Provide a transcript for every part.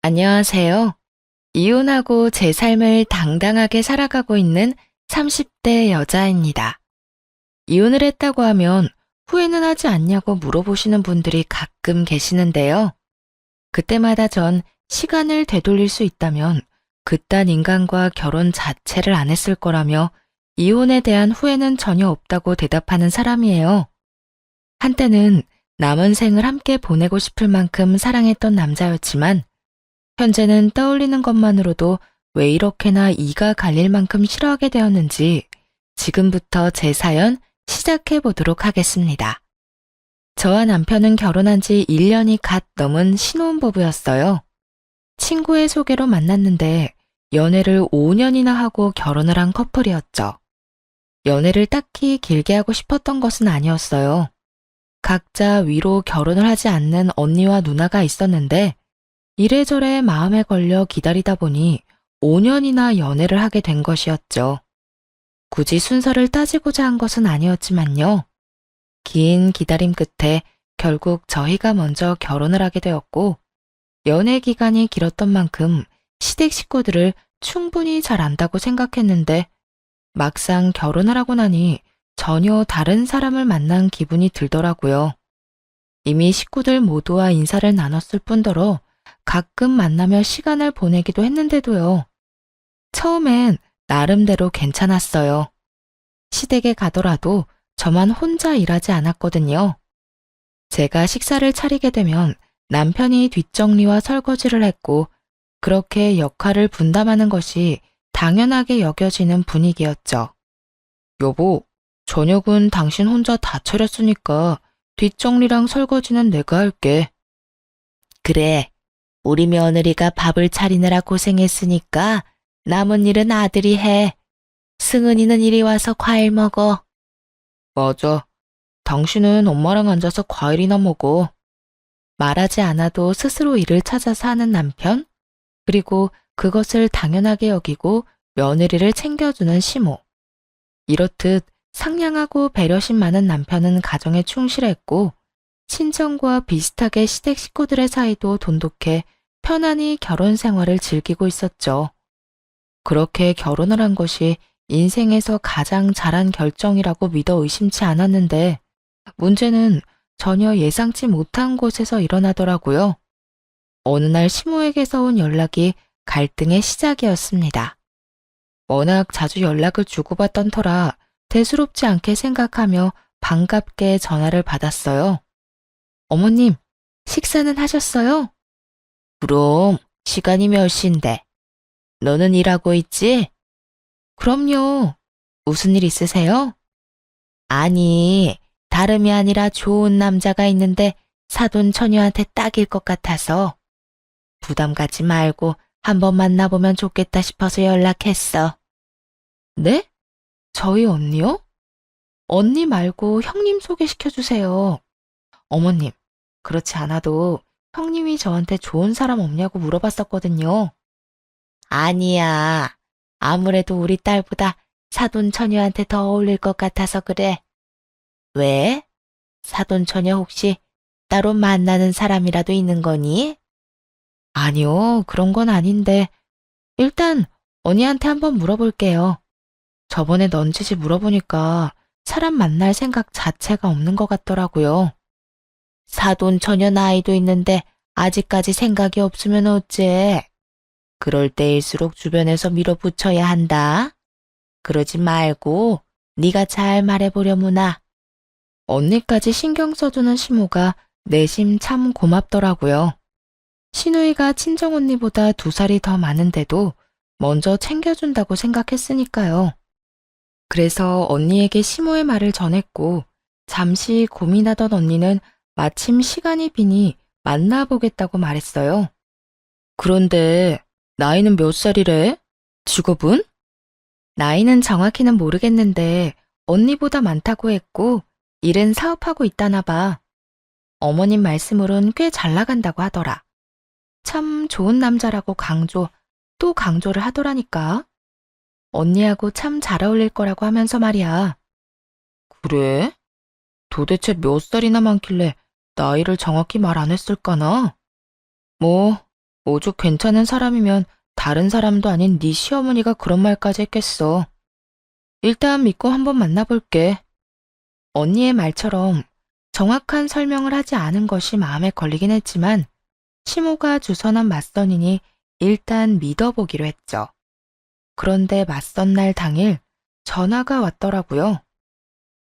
안녕하세요. 이혼하고 제 삶을 당당하게 살아가고 있는 30대 여자입니다. 이혼을 했다고 하면 후회는 하지 않냐고 물어보시는 분들이 가끔 계시는데요. 그때마다 전 시간을 되돌릴 수 있다면 그딴 인간과 결혼 자체를 안 했을 거라며 이혼에 대한 후회는 전혀 없다고 대답하는 사람이에요. 한때는 남은 생을 함께 보내고 싶을 만큼 사랑했던 남자였지만 현재는 떠올리는 것만으로도 왜 이렇게나 이가 갈릴 만큼 싫어하게 되었는지 지금부터 제 사연 시작해 보도록 하겠습니다. 저와 남편은 결혼한 지 1년이 갓 넘은 신혼부부였어요. 친구의 소개로 만났는데 연애를 5년이나 하고 결혼을 한 커플이었죠. 연애를 딱히 길게 하고 싶었던 것은 아니었어요. 각자 위로 결혼을 하지 않는 언니와 누나가 있었는데 이래저래 마음에 걸려 기다리다 보니 5년이나 연애를 하게 된 것이었죠. 굳이 순서를 따지고자 한 것은 아니었지만요. 긴 기다림 끝에 결국 저희가 먼저 결혼을 하게 되었고, 연애 기간이 길었던 만큼 시댁 식구들을 충분히 잘 안다고 생각했는데, 막상 결혼을 하고 나니 전혀 다른 사람을 만난 기분이 들더라고요. 이미 식구들 모두와 인사를 나눴을 뿐더러 가끔 만나며 시간을 보내기도 했는데도요. 처음엔 나름대로 괜찮았어요. 시댁에 가더라도 저만 혼자 일하지 않았거든요. 제가 식사를 차리게 되면 남편이 뒷정리와 설거지를 했고 그렇게 역할을 분담하는 것이 당연하게 여겨지는 분위기였죠. 여보, 저녁은 당신 혼자 다 차렸으니까 뒷정리랑 설거지는 내가 할게. 그래, 우리 며느리가 밥을 차리느라 고생했으니까 남은 일은 아들이 해. 승은이는 이리 와서 과일 먹어. 맞아. 당신은 엄마랑 앉아서 과일이나 먹어. 말하지 않아도 스스로 일을 찾아서 하는 남편, 그리고 그것을 당연하게 여기고 며느리를 챙겨주는 시모. 이렇듯 상냥하고 배려심 많은 남편은 가정에 충실했고, 친정과 비슷하게 시댁 식구들의 사이도 돈독해 편안히 결혼 생활을 즐기고 있었죠. 그렇게 결혼을 한 것이 인생에서 가장 잘한 결정이라고 믿어 의심치 않았는데, 문제는 전혀 예상치 못한 곳에서 일어나더라고요. 어느 날 시모에게서 온 연락이 갈등의 시작이었습니다. 워낙 자주 연락을 주고받던 터라 대수롭지 않게 생각하며 반갑게 전화를 받았어요. 어머님, 식사는 하셨어요? 그럼, 시간이 몇 시인데? 너는 일하고 있지? 그럼요. 무슨 일 있으세요? 아니, 다름이 아니라 좋은 남자가 있는데 사돈 처녀한테 딱일 것 같아서 부담 갖지 말고 한번 만나보면 좋겠다 싶어서 연락했어. 네? 저희 언니요? 언니 말고 형님 소개시켜주세요. 어머님, 그렇지 않아도 형님이 저한테 좋은 사람 없냐고 물어봤었거든요. 아니야. 아무래도 우리 딸보다 사돈 처녀한테 더 어울릴 것 같아서 그래. 왜? 사돈 처녀 혹시 따로 만나는 사람이라도 있는 거니? 아니요, 그런 건 아닌데. 일단 언니한테 한번 물어볼게요. 저번에 넌지시 물어보니까 사람 만날 생각 자체가 없는 것 같더라고요. 사돈 처녀 나이도 있는데 아직까지 생각이 없으면 어째? 그럴 때일수록 주변에서 밀어붙여야 한다. 그러지 말고 네가 잘 말해보려무나. 언니까지 신경 써주는 시모가 내심 참 고맙더라고요. 시누이가 친정언니보다 2살이 더 많은데도 먼저 챙겨준다고 생각했으니까요. 그래서 언니에게 시모의 말을 전했고 잠시 고민하던 언니는 마침 시간이 비니 만나보겠다고 말했어요. 그런데 나이는 몇 살이래? 직업은? 나이는 정확히는 모르겠는데 언니보다 많다고 했고 일은 사업하고 있다나 봐. 어머님 말씀으론 꽤 잘 나간다고 하더라. 참 좋은 남자라고 또 강조를 하더라니까. 언니하고 참 잘 어울릴 거라고 하면서 말이야. 그래? 도대체 몇 살이나 많길래 나이를 정확히 말 안 했을까나? 뭐, 오죽 괜찮은 사람이면 다른 사람도 아닌 네 시어머니가 그런 말까지 했겠어. 일단 믿고 한번 만나볼게. 언니의 말처럼 정확한 설명을 하지 않은 것이 마음에 걸리긴 했지만 시모가 주선한 맞선이니 일단 믿어보기로 했죠. 그런데 맞선 날 당일 전화가 왔더라고요.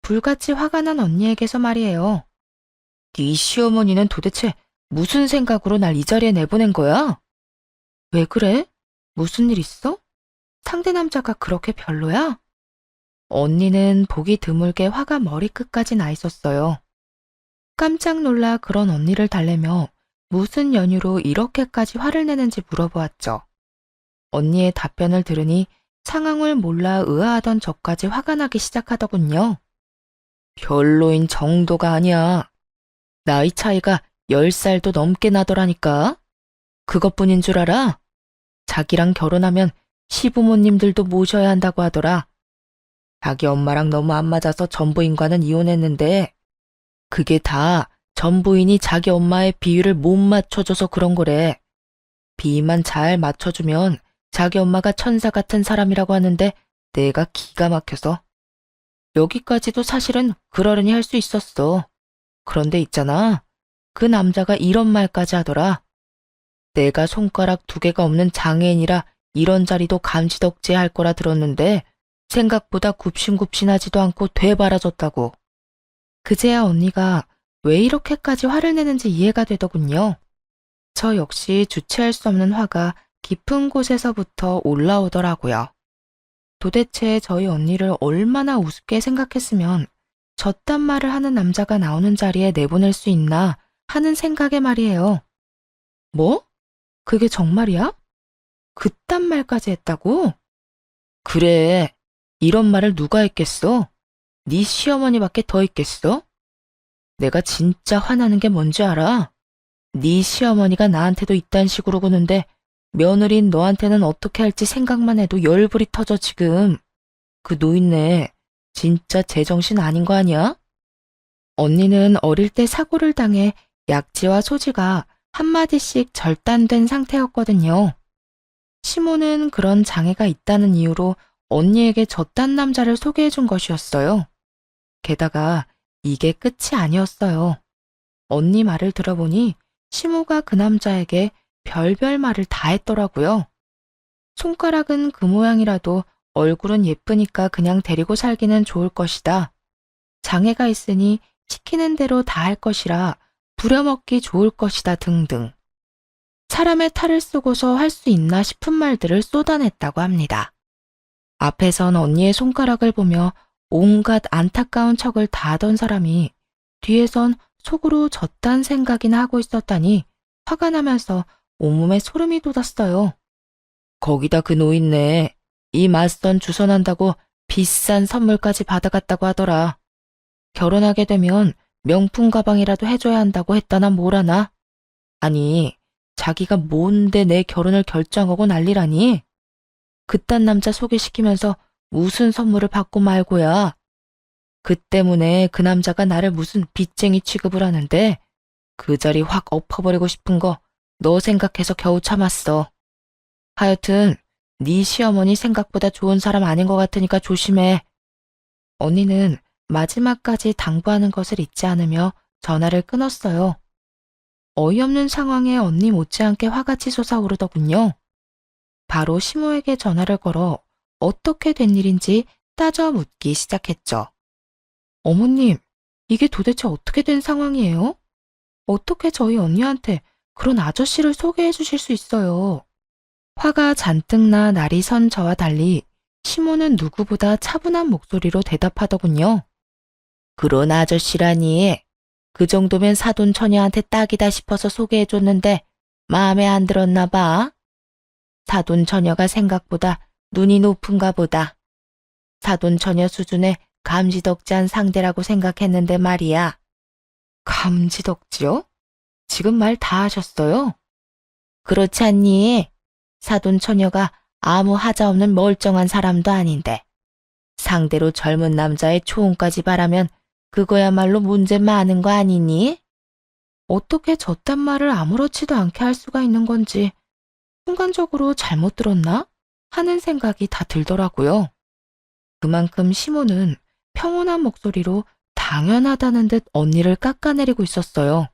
불같이 화가 난 언니에게서 말이에요. 네 시어머니는 도대체 무슨 생각으로 날 이 자리에 내보낸 거야? 왜 그래? 무슨 일 있어? 상대 남자가 그렇게 별로야? 언니는 보기 드물게 화가 머리끝까지 나 있었어요. 깜짝 놀라 그런 언니를 달래며 무슨 연유로 이렇게까지 화를 내는지 물어보았죠. 언니의 답변을 들으니 상황을 몰라 의아하던 저까지 화가 나기 시작하더군요. 별로인 정도가 아니야. 나이 차이가 10살도 넘게 나더라니까. 그것뿐인 줄 알아? 자기랑 결혼하면 시부모님들도 모셔야 한다고 하더라. 자기 엄마랑 너무 안 맞아서 전부인과는 이혼했는데 그게 다 전부인이 자기 엄마의 비위를 못 맞춰줘서 그런 거래. 비위만 잘 맞춰주면 자기 엄마가 천사 같은 사람이라고 하는데 내가 기가 막혀서. 여기까지도 사실은 그러려니 할 수 있었어. 그런데 있잖아. 그 남자가 이런 말까지 하더라. 내가 손가락 2개가 없는 장애인이라 이런 자리도 감지덕지에 할 거라 들었는데 생각보다 굽신굽신하지도 않고 되바라졌다고. 그제야 언니가 왜 이렇게까지 화를 내는지 이해가 되더군요. 저 역시 주체할 수 없는 화가 깊은 곳에서부터 올라오더라고요. 도대체 저희 언니를 얼마나 우습게 생각했으면 저딴 말을 하는 남자가 나오는 자리에 내보낼 수 있나 하는 생각에 말이에요. 뭐? 그게 정말이야? 그딴 말까지 했다고? 그래. 이런 말을 누가 했겠어? 네 시어머니밖에 더 있겠어? 내가 진짜 화나는 게 뭔지 알아? 네 시어머니가 나한테도 이딴 식으로 구는데 며느리인 너한테는 어떻게 할지 생각만 해도 열불이 터져 지금. 그 노인네 진짜 제정신 아닌 거 아니야? 언니는 어릴 때 사고를 당해 약지와 소지가 한마디씩 절단된 상태였거든요. 시모는 그런 장애가 있다는 이유로 언니에게 저딴 남자를 소개해 준 것이었어요. 게다가 이게 끝이 아니었어요. 언니 말을 들어보니 시모가 그 남자에게 별별 말을 다 했더라고요. 손가락은 그 모양이라도 얼굴은 예쁘니까 그냥 데리고 살기는 좋을 것이다. 장애가 있으니 시키는 대로 다 할 것이라 부려먹기 좋을 것이다 등등. 사람의 탈을 쓰고서 할 수 있나 싶은 말들을 쏟아냈다고 합니다. 앞에선 언니의 손가락을 보며 온갖 안타까운 척을 다 하던 사람이 뒤에선 속으로 저딴 생각이나 하고 있었다니 화가 나면서 온몸에 소름이 돋았어요. 거기다 그 노인네 이 맞선 주선한다고 비싼 선물까지 받아갔다고 하더라. 결혼하게 되면 명품 가방이라도 해줘야 한다고 했다나 뭐라나. 아니 자기가 뭔데 내 결혼을 결정하고 난리라니. 그딴 남자 소개시키면서 무슨 선물을 받고 말고야. 그 때문에 그 남자가 나를 무슨 빚쟁이 취급을 하는데 그 자리 확 엎어버리고 싶은 거 너 생각해서 겨우 참았어. 하여튼 네 시어머니 생각보다 좋은 사람 아닌 것 같으니까 조심해. 언니는 마지막까지 당부하는 것을 잊지 않으며 전화를 끊었어요. 어이없는 상황에 언니 못지않게 화같이 솟아오르더군요. 바로 시모에게 전화를 걸어 어떻게 된 일인지 따져 묻기 시작했죠. 어머님, 이게 도대체 어떻게 된 상황이에요? 어떻게 저희 언니한테 그런 아저씨를 소개해 주실 수 있어요? 화가 잔뜩 나 날이 선 저와 달리 시모는 누구보다 차분한 목소리로 대답하더군요. 그런 아저씨라니. 그 정도면 사돈 처녀한테 딱이다 싶어서 소개해줬는데 마음에 안 들었나 봐. 사돈 처녀가 생각보다 눈이 높은가 보다. 사돈 처녀 수준의 감지덕지한 상대라고 생각했는데 말이야. 감지덕지요? 지금 말 다 하셨어요? 그렇지 않니? 사돈 처녀가 아무 하자 없는 멀쩡한 사람도 아닌데 상대로 젊은 남자의 초혼까지 바라면 그거야말로 문제 많은 거 아니니? 어떻게 저딴 말을 아무렇지도 않게 할 수가 있는 건지 순간적으로 잘못 들었나? 하는 생각이 다 들더라고요. 그만큼 시모는 평온한 목소리로 당연하다는 듯 언니를 깎아내리고 있었어요.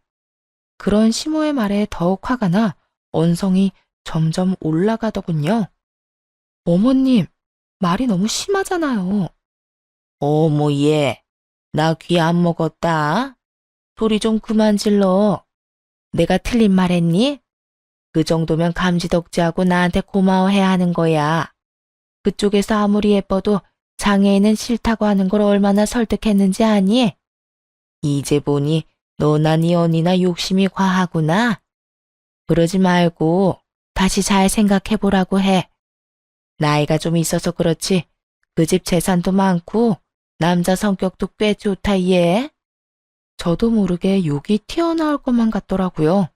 그런 시모의 말에 더욱 화가 나 언성이 점점 올라가더군요. 어머님, 말이 너무 심하잖아요. 어머 얘, 나 귀 안 먹었다. 소리 좀 그만 질러. 내가 틀린 말 했니? 그 정도면 감지덕지하고 나한테 고마워해야 하는 거야. 그쪽에서 아무리 예뻐도 장애인은 싫다고 하는 걸 얼마나 설득했는지 아니? 이제 보니 너나 네 언니나 욕심이 과하구나. 그러지 말고 다시 잘 생각해보라고 해. 나이가 좀 있어서 그렇지 그 집 재산도 많고 남자 성격도 꽤 좋다 얘. 저도 모르게 욕이 튀어나올 것만 같더라고요.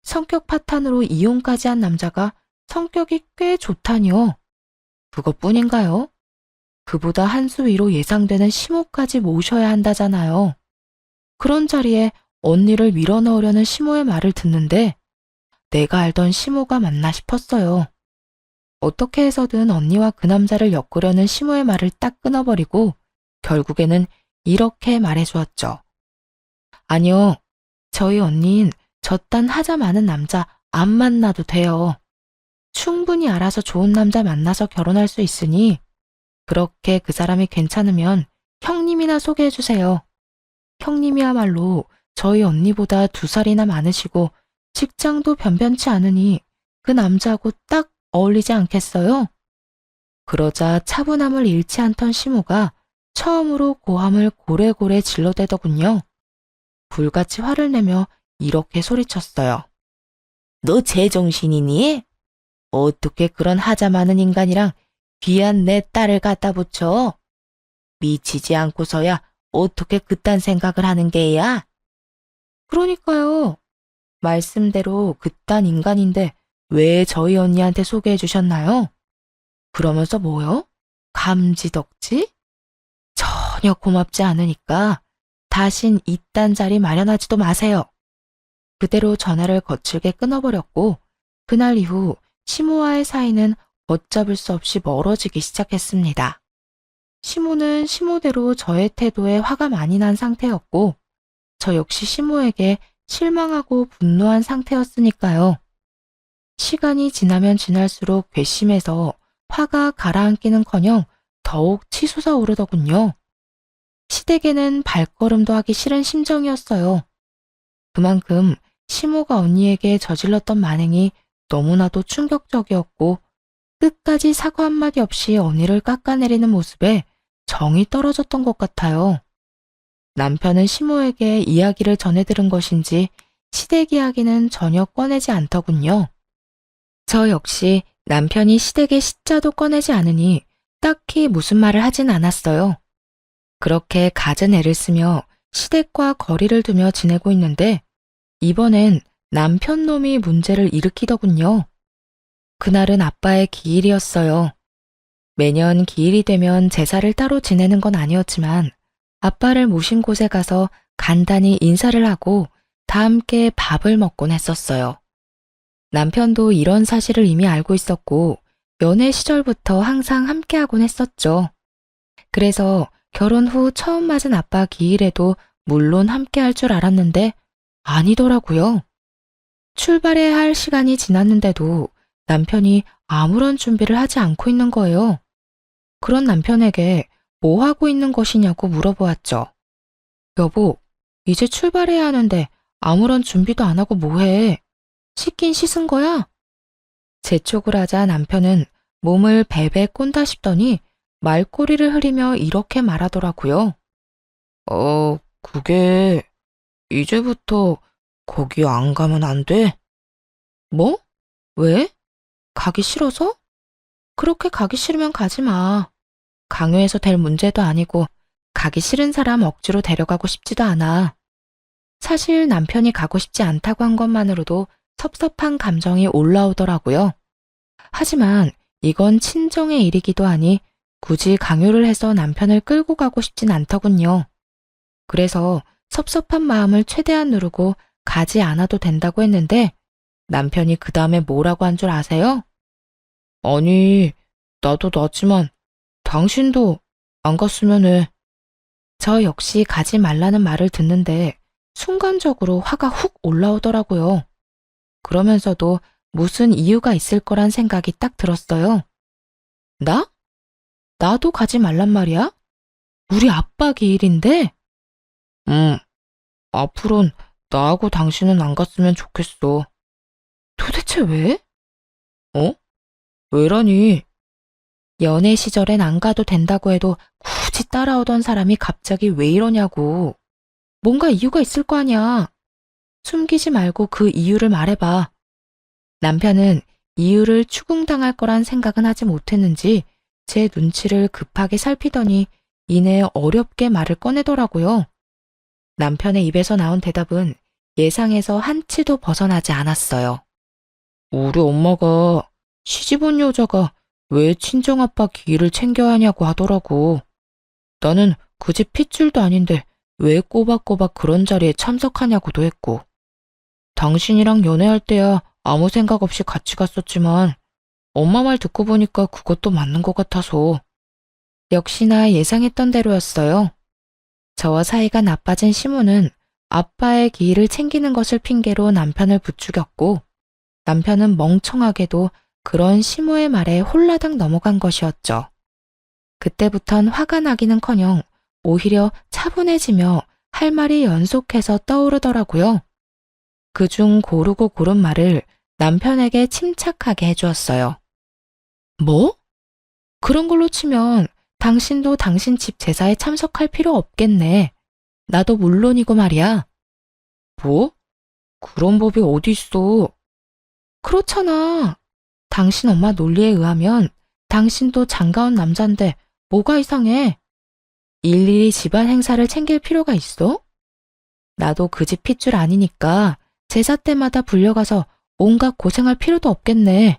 성격 파탄으로 이혼까지 한 남자가 성격이 꽤 좋다니요. 그것뿐인가요? 그보다 한 수 위로 예상되는 시모까지 모셔야 한다잖아요. 그런 자리에 언니를 밀어넣으려는 시모의 말을 듣는데 내가 알던 시모가 맞나 싶었어요. 어떻게 해서든 언니와 그 남자를 엮으려는 시모의 말을 딱 끊어버리고 결국에는 이렇게 말해주었죠. 아니요, 저희 언니는 저딴 하자 많은 남자 안 만나도 돼요. 충분히 알아서 좋은 남자 만나서 결혼할 수 있으니 그렇게 그 사람이 괜찮으면 형님이나 소개해주세요. 형님이야말로 저희 언니보다 2살이나 많으시고 직장도 변변치 않으니 그 남자하고 딱 어울리지 않겠어요? 그러자 차분함을 잃지 않던 시모가 처음으로 고함을 고래고래 질러대더군요. 불같이 화를 내며 이렇게 소리쳤어요. 너 제정신이니? 어떻게 그런 하자 많은 인간이랑 귀한 내 딸을 갖다 붙여? 미치지 않고서야 어떻게 그딴 생각을 하는 게야? 그러니까요. 말씀대로 그딴 인간인데 왜 저희 언니한테 소개해 주셨나요? 그러면서 뭐요? 감지덕지? 전혀 고맙지 않으니까 다신 이딴 자리 마련하지도 마세요. 그대로 전화를 거칠게 끊어버렸고 그날 이후 시모와의 사이는 걷잡을 수 없이 멀어지기 시작했습니다. 시모는 시모대로 저의 태도에 화가 많이 난 상태였고 저 역시 시모에게 실망하고 분노한 상태였으니까요. 시간이 지나면 지날수록 괘씸해서 화가 가라앉기는커녕 더욱 치솟아 오르더군요. 시댁에는 발걸음도 하기 싫은 심정이었어요. 그만큼 시모가 언니에게 저질렀던 만행이 너무나도 충격적이었고 끝까지 사과 한마디 없이 언니를 깎아내리는 모습에 정이 떨어졌던 것 같아요. 남편은 시모에게 이야기를 전해 들은 것인지 시댁 이야기는 전혀 꺼내지 않더군요. 저 역시 남편이 시댁의 시자도 꺼내지 않으니 딱히 무슨 말을 하진 않았어요. 그렇게 갖은 애를 쓰며 시댁과 거리를 두며 지내고 있는데 이번엔 남편 놈이 문제를 일으키더군요. 그날은 아빠의 기일이었어요. 매년 기일이 되면 제사를 따로 지내는 건 아니었지만 아빠를 모신 곳에 가서 간단히 인사를 하고 다 함께 밥을 먹곤 했었어요. 남편도 이런 사실을 이미 알고 있었고 연애 시절부터 항상 함께하곤 했었죠. 그래서 결혼 후 처음 맞은 아빠 기일에도 물론 함께할 줄 알았는데 아니더라고요. 출발해야 할 시간이 지났는데도 남편이 아무런 준비를 하지 않고 있는 거예요. 그런 남편에게 뭐 하고 있는 것이냐고 물어보았죠. 여보, 이제 출발해야 하는데 아무런 준비도 안 하고 뭐해? 씻긴 씻은 거야? 재촉을 하자 남편은 몸을 베베 꼰다 싶더니 말꼬리를 흐리며 이렇게 말하더라고요. 그게 이제부터 거기 안 가면 안 돼? 뭐? 왜? 가기 싫어서? 그렇게 가기 싫으면 가지 마. 강요해서 될 문제도 아니고 가기 싫은 사람 억지로 데려가고 싶지도 않아. 사실 남편이 가고 싶지 않다고 한 것만으로도 섭섭한 감정이 올라오더라고요. 하지만 이건 친정의 일이기도 하니 굳이 강요를 해서 남편을 끌고 가고 싶진 않더군요. 그래서 섭섭한 마음을 최대한 누르고 가지 않아도 된다고 했는데 남편이 그 다음에 뭐라고 한 줄 아세요? 아니, 나도 나지만 당신도 안 갔으면 해. 저 역시 가지 말라는 말을 듣는데 순간적으로 화가 훅 올라오더라고요. 그러면서도 무슨 이유가 있을 거란 생각이 딱 들었어요. 나? 나도 가지 말란 말이야? 우리 아빠 기일인데? 응, 앞으론 나하고 당신은 안 갔으면 좋겠어. 도대체 왜? 어? 왜라니? 연애 시절엔 안 가도 된다고 해도 굳이 따라오던 사람이 갑자기 왜 이러냐고. 뭔가 이유가 있을 거 아니야. 숨기지 말고 그 이유를 말해봐. 남편은 이유를 추궁당할 거란 생각은 하지 못했는지 제 눈치를 급하게 살피더니 이내 어렵게 말을 꺼내더라고요. 남편의 입에서 나온 대답은 예상에서 한치도 벗어나지 않았어요. 우리 엄마가 시집 온 여자가 왜 친정아빠 기일을 챙겨야 하냐고 하더라고. 나는 그 집 핏줄도 아닌데 왜 꼬박꼬박 그런 자리에 참석하냐고도 했고. 당신이랑 연애할 때야 아무 생각 없이 같이 갔었지만 엄마 말 듣고 보니까 그것도 맞는 것 같아서. 역시나 예상했던 대로였어요. 저와 사이가 나빠진 시모는 아빠의 기일을 챙기는 것을 핑계로 남편을 부추겼고 남편은 멍청하게도 그런 시모의 말에 홀라당 넘어간 것이었죠. 그때부턴 화가 나기는커녕 오히려 차분해지며 할 말이 연속해서 떠오르더라고요. 그중 고르고 고른 말을 남편에게 침착하게 해주었어요. 뭐? 그런 걸로 치면 당신도 당신 집 제사에 참석할 필요 없겠네. 나도 물론이고 말이야. 뭐? 그런 법이 어디 있어? 그렇잖아. 당신 엄마 논리에 의하면 당신도 장가온 남잔데 뭐가 이상해? 일일이 집안 행사를 챙길 필요가 있어? 나도 그 집 핏줄 아니니까 제사 때마다 불려가서 온갖 고생할 필요도 없겠네.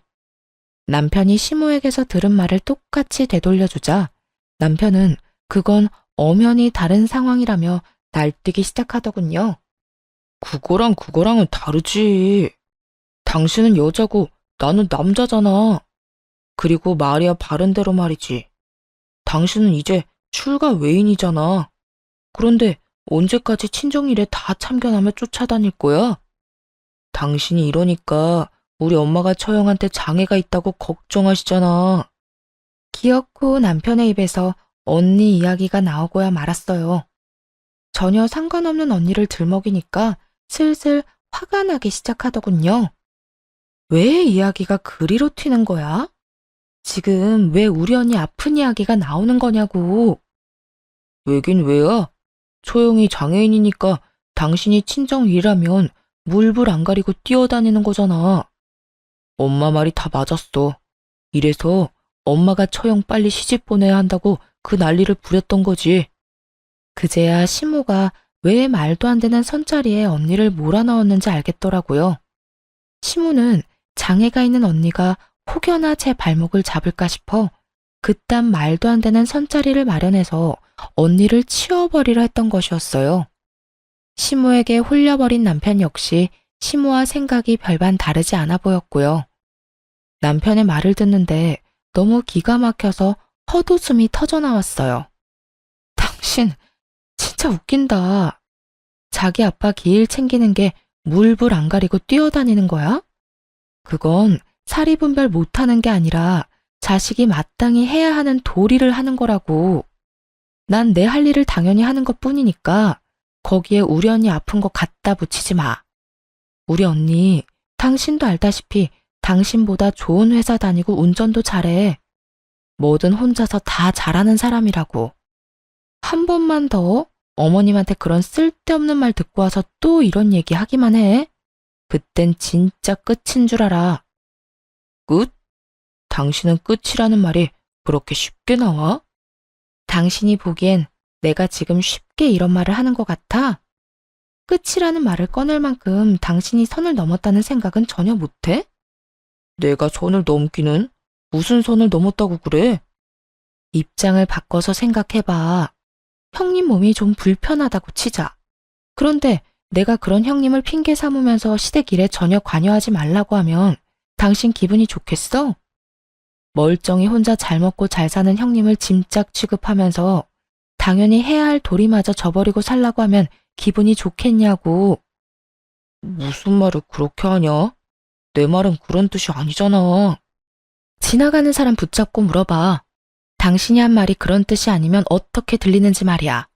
남편이 시모에게서 들은 말을 똑같이 되돌려주자 남편은 그건 엄연히 다른 상황이라며 날뛰기 시작하더군요. 그거랑은 다르지. 당신은 여자고 나는 남자잖아. 그리고 말이야 바른대로 말이지. 당신은 이제 출가 외인이잖아. 그런데 언제까지 친정일에 다 참견하며 쫓아다닐 거야? 당신이 이러니까 우리 엄마가 처형한테 장애가 있다고 걱정하시잖아. 기어코 남편의 입에서 언니 이야기가 나오고야 말았어요. 전혀 상관없는 언니를 들먹이니까 슬슬 화가 나기 시작하더군요. 왜 이야기가 그리로 튀는 거야? 지금 왜 우리 언니 아픈 이야기가 나오는 거냐고. 왜긴 왜야? 초영이 장애인이니까 당신이 친정일이라면 물불 안 가리고 뛰어다니는 거잖아. 엄마 말이 다 맞았어. 이래서 엄마가 처형 빨리 시집 보내야 한다고 그 난리를 부렸던 거지. 그제야 시모가 왜 말도 안 되는 선자리에 언니를 몰아넣었는지 알겠더라고요. 시모는 장애가 있는 언니가 혹여나 제 발목을 잡을까 싶어 그딴 말도 안 되는 선자리를 마련해서 언니를 치워버리려 했던 것이었어요. 시모에게 홀려버린 남편 역시 시모와 생각이 별반 다르지 않아 보였고요. 남편의 말을 듣는데 너무 기가 막혀서 헛웃음이 터져나왔어요. 당신 진짜 웃긴다. 자기 아빠 기일 챙기는 게 물불 안 가리고 뛰어다니는 거야? 그건 사리 분별 못하는 게 아니라 자식이 마땅히 해야 하는 도리를 하는 거라고. 난 내 할 일을 당연히 하는 것 뿐이니까 거기에 우리 언니 아픈 거 갖다 붙이지 마. 우리 언니, 당신도 알다시피 당신보다 좋은 회사 다니고 운전도 잘해. 뭐든 혼자서 다 잘하는 사람이라고. 한 번만 더 어머님한테 그런 쓸데없는 말 듣고 와서 또 이런 얘기 하기만 해. 그땐 진짜 끝인 줄 알아. 끝? 당신은 끝이라는 말이 그렇게 쉽게 나와? 당신이 보기엔 내가 지금 쉽게 이런 말을 하는 것 같아? 끝이라는 말을 꺼낼 만큼 당신이 선을 넘었다는 생각은 전혀 못해? 내가 선을 넘기는? 무슨 선을 넘었다고 그래? 입장을 바꿔서 생각해봐. 형님 몸이 좀 불편하다고 치자. 그런데 내가 그런 형님을 핑계 삼으면서 시댁 일에 전혀 관여하지 말라고 하면 당신 기분이 좋겠어? 멀쩡히 혼자 잘 먹고 잘 사는 형님을 짐짝 취급하면서 당연히 해야 할 도리마저 저버리고 살라고 하면 기분이 좋겠냐고. 무슨 말을 그렇게 하냐? 내 말은 그런 뜻이 아니잖아. 지나가는 사람 붙잡고 물어봐. 당신이 한 말이 그런 뜻이 아니면 어떻게 들리는지 말이야.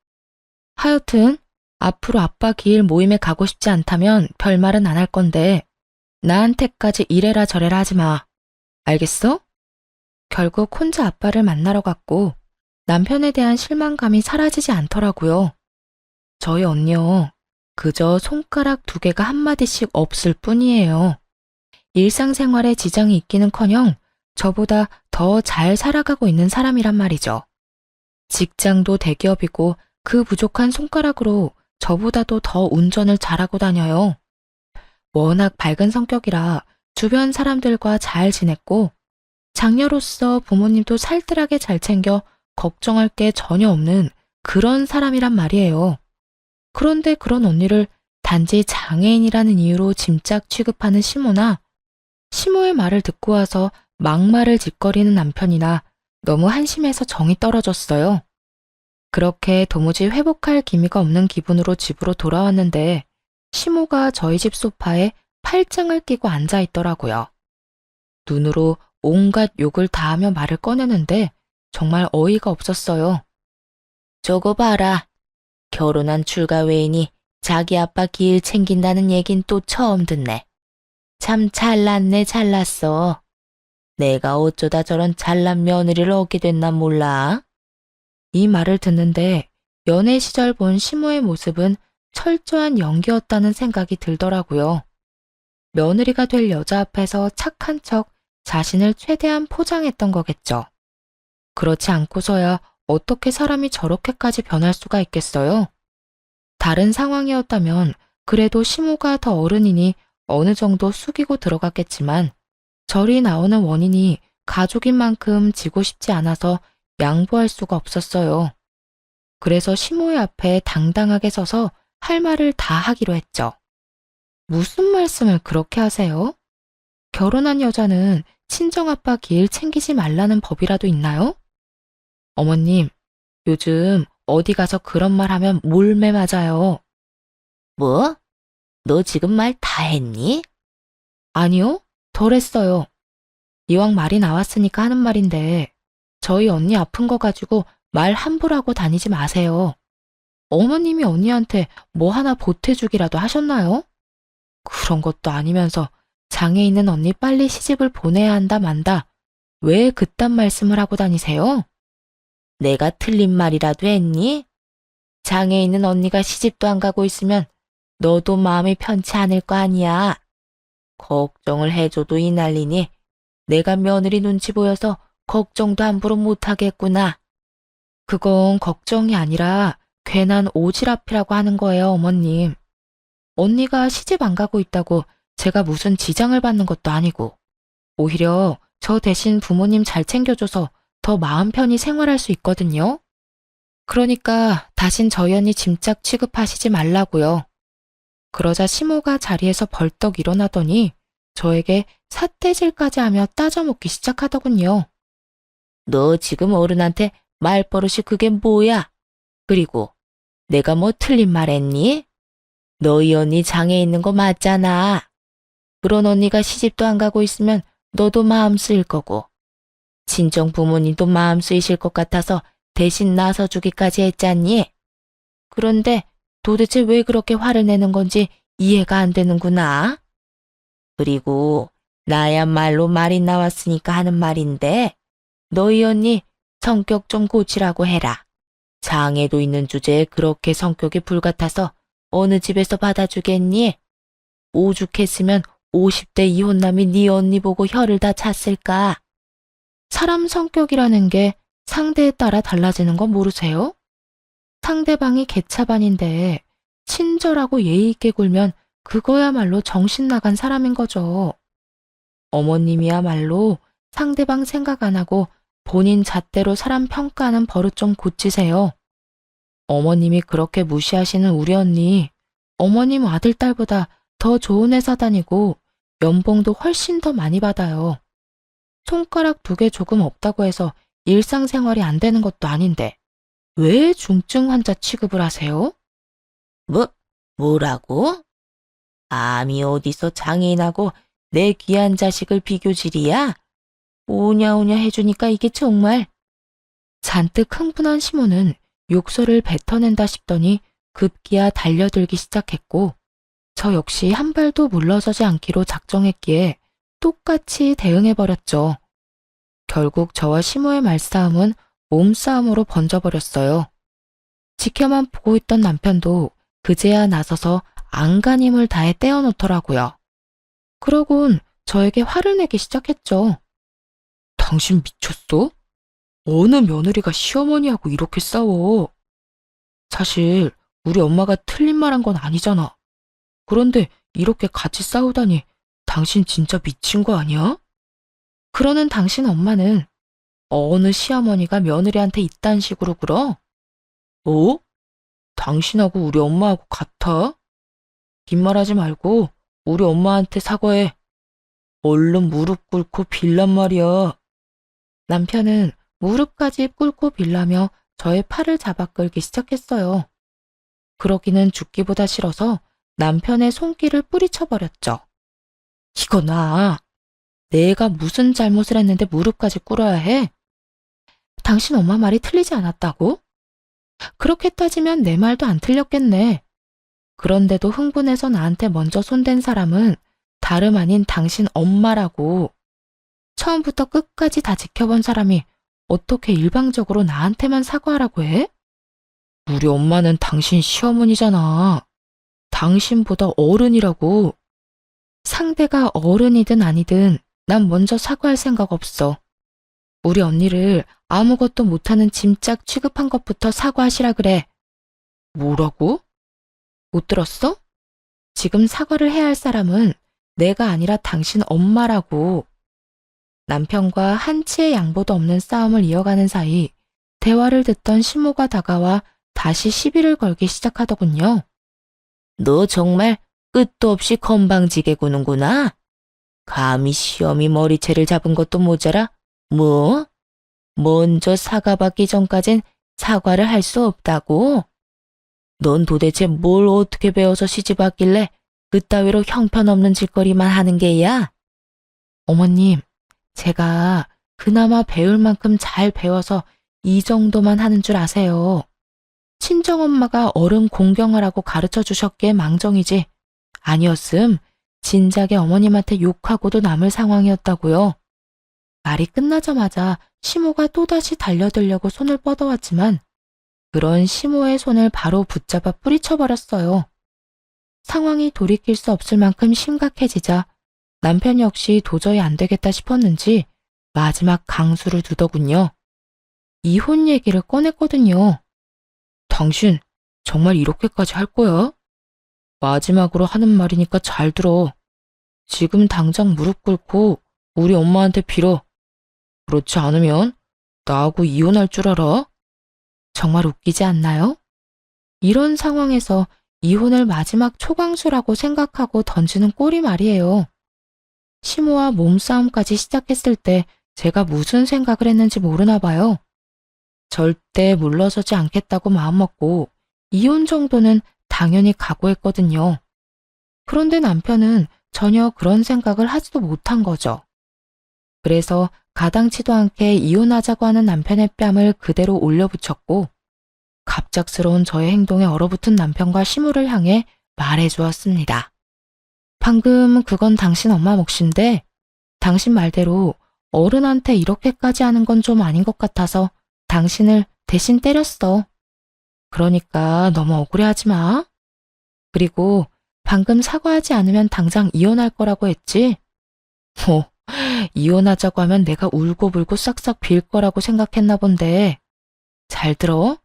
하여튼 앞으로 아빠 기일 모임에 가고 싶지 않다면 별말은 안 할 건데 나한테까지 이래라 저래라 하지 마. 알겠어? 결국 혼자 아빠를 만나러 갔고 남편에 대한 실망감이 사라지지 않더라고요. 저희 언니요. 그저 손가락 2개가 한마디씩 없을 뿐이에요. 일상생활에 지장이 있기는커녕 저보다 더 잘 살아가고 있는 사람이란 말이죠. 직장도 대기업이고 그 부족한 손가락으로 저보다도 더 운전을 잘하고 다녀요. 워낙 밝은 성격이라 주변 사람들과 잘 지냈고 장녀로서 부모님도 살뜰하게 잘 챙겨 걱정할 게 전혀 없는 그런 사람이란 말이에요. 그런데 그런 언니를 단지 장애인이라는 이유로 짐짝 취급하는 시모나 시모의 말을 듣고 와서 막말을 짓거리는 남편이나 너무 한심해서 정이 떨어졌어요. 그렇게 도무지 회복할 기미가 없는 기분으로 집으로 돌아왔는데 시모가 저희 집 소파에 팔짱을 끼고 앉아 있더라고요. 눈으로 온갖 욕을 다하며 말을 꺼내는데 정말 어이가 없었어요. 저거 봐라. 결혼한 출가 외인이 자기 아빠 기일 챙긴다는 얘긴 또 처음 듣네. 참 잘났네 잘났어. 내가 어쩌다 저런 잘난 며느리를 얻게 됐나 몰라. 이 말을 듣는데 연애 시절 본 시모의 모습은 철저한 연기였다는 생각이 들더라고요. 며느리가 될 여자 앞에서 착한 척 자신을 최대한 포장했던 거겠죠. 그렇지 않고서야 어떻게 사람이 저렇게까지 변할 수가 있겠어요? 다른 상황이었다면 그래도 시모가 더 어른이니 어느 정도 숙이고 들어갔겠지만 절이 나오는 원인이 가족인 만큼 지고 싶지 않아서 양보할 수가 없었어요. 그래서 시모의 앞에 당당하게 서서 할 말을 다 하기로 했죠. 무슨 말씀을 그렇게 하세요? 결혼한 여자는 친정아빠 길 챙기지 말라는 법이라도 있나요? 어머님, 요즘 어디 가서 그런 말 하면 몰매 맞아요. 뭐? 너 지금 말 다 했니? 아니요, 덜 했어요. 이왕 말이 나왔으니까 하는 말인데 저희 언니 아픈 거 가지고 말 함부로 하고 다니지 마세요. 어머님이 언니한테 뭐 하나 보태주기라도 하셨나요? 그런 것도 아니면서 장애 있는 언니 빨리 시집을 보내야 한다 만다. 왜 그딴 말씀을 하고 다니세요? 내가 틀린 말이라도 했니? 장애 있는 언니가 시집도 안 가고 있으면 너도 마음이 편치 않을 거 아니야. 걱정을 해줘도 이 난리니 내가 며느리 눈치 보여서 걱정도 함부로 못하겠구나. 그건 걱정이 아니라 괜한 오지랖이라고 하는 거예요, 어머님. 언니가 시집 안 가고 있다고 제가 무슨 지장을 받는 것도 아니고 오히려 저 대신 부모님 잘 챙겨줘서 더 마음 편히 생활할 수 있거든요. 그러니까 다신 저희 언니 짐짝 취급하시지 말라고요. 그러자 시모가 자리에서 벌떡 일어나더니 저에게 삿대질까지 하며 따져먹기 시작하더군요. 너 지금 어른한테 말버릇이 그게 뭐야? 그리고 내가 뭐 틀린 말 했니? 너희 언니 장애 있는 거 맞잖아. 그런 언니가 시집도 안 가고 있으면 너도 마음 쓰일 거고 친정 부모님도 마음 쓰이실 것 같아서 대신 나서주기까지 했잖니. 그런데 도대체 왜 그렇게 화를 내는 건지 이해가 안 되는구나. 그리고 나야말로 말이 나왔으니까 하는 말인데 너희 언니 성격 좀 고치라고 해라. 장애도 있는 주제에 그렇게 성격이 불같아서 어느 집에서 받아주겠니? 오죽했으면 50대 이혼남이 네 언니 보고 혀를 다 찼을까? 사람 성격이라는 게 상대에 따라 달라지는 거 모르세요? 상대방이 개차반인데 친절하고 예의 있게 굴면 그거야말로 정신 나간 사람인 거죠. 어머님이야말로 상대방 생각 안 하고 본인 잣대로 사람 평가하는 버릇 좀 고치세요. 어머님이 그렇게 무시하시는 우리 언니 어머님 아들, 딸보다 더 좋은 회사 다니고 연봉도 훨씬 더 많이 받아요. 손가락 2개 조금 없다고 해서 일상생활이 안 되는 것도 아닌데 왜 중증 환자 취급을 하세요? 뭐라고? 감히 어디서 장애인하고 내 귀한 자식을 비교질이야? 오냐오냐 해주니까 이게 정말. 잔뜩 흥분한 시모는 욕설을 뱉어낸다 싶더니 급기야 달려들기 시작했고 저 역시 한 발도 물러서지 않기로 작정했기에 똑같이 대응해버렸죠. 결국 저와 시모의 말싸움은 몸싸움으로 번져버렸어요. 지켜만 보고 있던 남편도 그제야 나서서 안간힘을 다해 떼어놓더라고요. 그러곤 저에게 화를 내기 시작했죠. 당신 미쳤어? 어느 며느리가 시어머니하고 이렇게 싸워? 사실 우리 엄마가 틀린 말 한 건 아니잖아. 그런데 이렇게 같이 싸우다니 당신 진짜 미친 거 아니야? 그러는 당신 엄마는 어느 시어머니가 며느리한테 이딴 식으로 굴어? 어? 당신하고 우리 엄마하고 같아? 빈말하지 말고 우리 엄마한테 사과해. 얼른 무릎 꿇고 빌란 말이야. 남편은 무릎까지 꿇고 빌라며 저의 팔을 잡아 끌기 시작했어요. 그러기는 죽기보다 싫어서 남편의 손길을 뿌리쳐버렸죠. 이거 나. 내가 무슨 잘못을 했는데 무릎까지 꿇어야 해? 당신 엄마 말이 틀리지 않았다고? 그렇게 따지면 내 말도 안 틀렸겠네. 그런데도 흥분해서 나한테 먼저 손댄 사람은 다름 아닌 당신 엄마라고. 처음부터 끝까지 다 지켜본 사람이 어떻게 일방적으로 나한테만 사과하라고 해? 우리 엄마는 당신 시어머니잖아. 당신보다 어른이라고. 상대가 어른이든 아니든 난 먼저 사과할 생각 없어. 우리 언니를 아무것도 못하는 짐짝 취급한 것부터 사과하시라 그래. 뭐라고? 못 들었어? 지금 사과를 해야 할 사람은 내가 아니라 당신 엄마라고. 남편과 한치의 양보도 없는 싸움을 이어가는 사이 대화를 듣던 시모가 다가와 다시 시비를 걸기 시작하더군요. 너 정말 끝도 없이 건방지게 구는구나. 감히 시어미 머리채를 잡은 것도 모자라. 뭐? 먼저 사과받기 전까진 사과를 할 수 없다고? 넌 도대체 뭘 어떻게 배워서 시집 왔길래 그따위로 형편없는 짓거리만 하는 게야? 어머님, 제가 그나마 배울 만큼 잘 배워서 이 정도만 하는 줄 아세요. 친정엄마가 어른 공경하라고 가르쳐 주셨기에 망정이지. 아니었음 진작에 어머님한테 욕하고도 남을 상황이었다고요. 말이 끝나자마자 시모가 또다시 달려들려고 손을 뻗어왔지만 그런 시모의 손을 바로 붙잡아 뿌리쳐버렸어요. 상황이 돌이킬 수 없을 만큼 심각해지자 남편 역시 도저히 안 되겠다 싶었는지 마지막 강수를 두더군요. 이혼 얘기를 꺼냈거든요. 당신 정말 이렇게까지 할 거야? 마지막으로 하는 말이니까 잘 들어. 지금 당장 무릎 꿇고 우리 엄마한테 빌어. 그렇지 않으면 나하고 이혼할 줄 알아? 정말 웃기지 않나요? 이런 상황에서 이혼을 마지막 초강수라고 생각하고 던지는 꼴이 말이에요. 시모와 몸싸움까지 시작했을 때 제가 무슨 생각을 했는지 모르나 봐요. 절대 물러서지 않겠다고 마음먹고 이혼 정도는 당연히 각오했거든요. 그런데 남편은 전혀 그런 생각을 하지도 못한 거죠. 그래서 가당치도 않게 이혼하자고 하는 남편의 뺨을 그대로 올려붙였고 갑작스러운 저의 행동에 얼어붙은 남편과 시모를 향해 말해주었습니다. 방금 그건 당신 엄마 몫인데 당신 말대로 어른한테 이렇게까지 하는 건 좀 아닌 것 같아서 당신을 대신 때렸어. 그러니까 너무 억울해하지 마. 그리고 방금 사과하지 않으면 당장 이혼할 거라고 했지? 이혼하자고 하면 내가 울고불고 싹싹 빌 거라고 생각했나 본데. 잘 들어.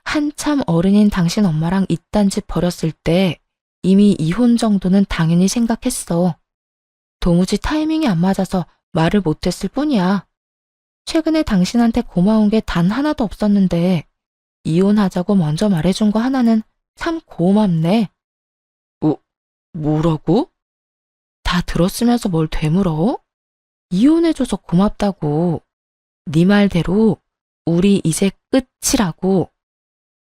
한참 어른인 당신 엄마랑 이딴 짓 벌였을 때 이미 이혼 정도는 당연히 생각했어. 도무지 타이밍이 안 맞아서 말을 못했을 뿐이야. 최근에 당신한테 고마운 게 단 하나도 없었는데 이혼하자고 먼저 말해준 거 하나는 참 고맙네. 뭐라고? 다 들었으면서 뭘 되물어? 이혼해줘서 고맙다고. 네 말대로 우리 이제 끝이라고.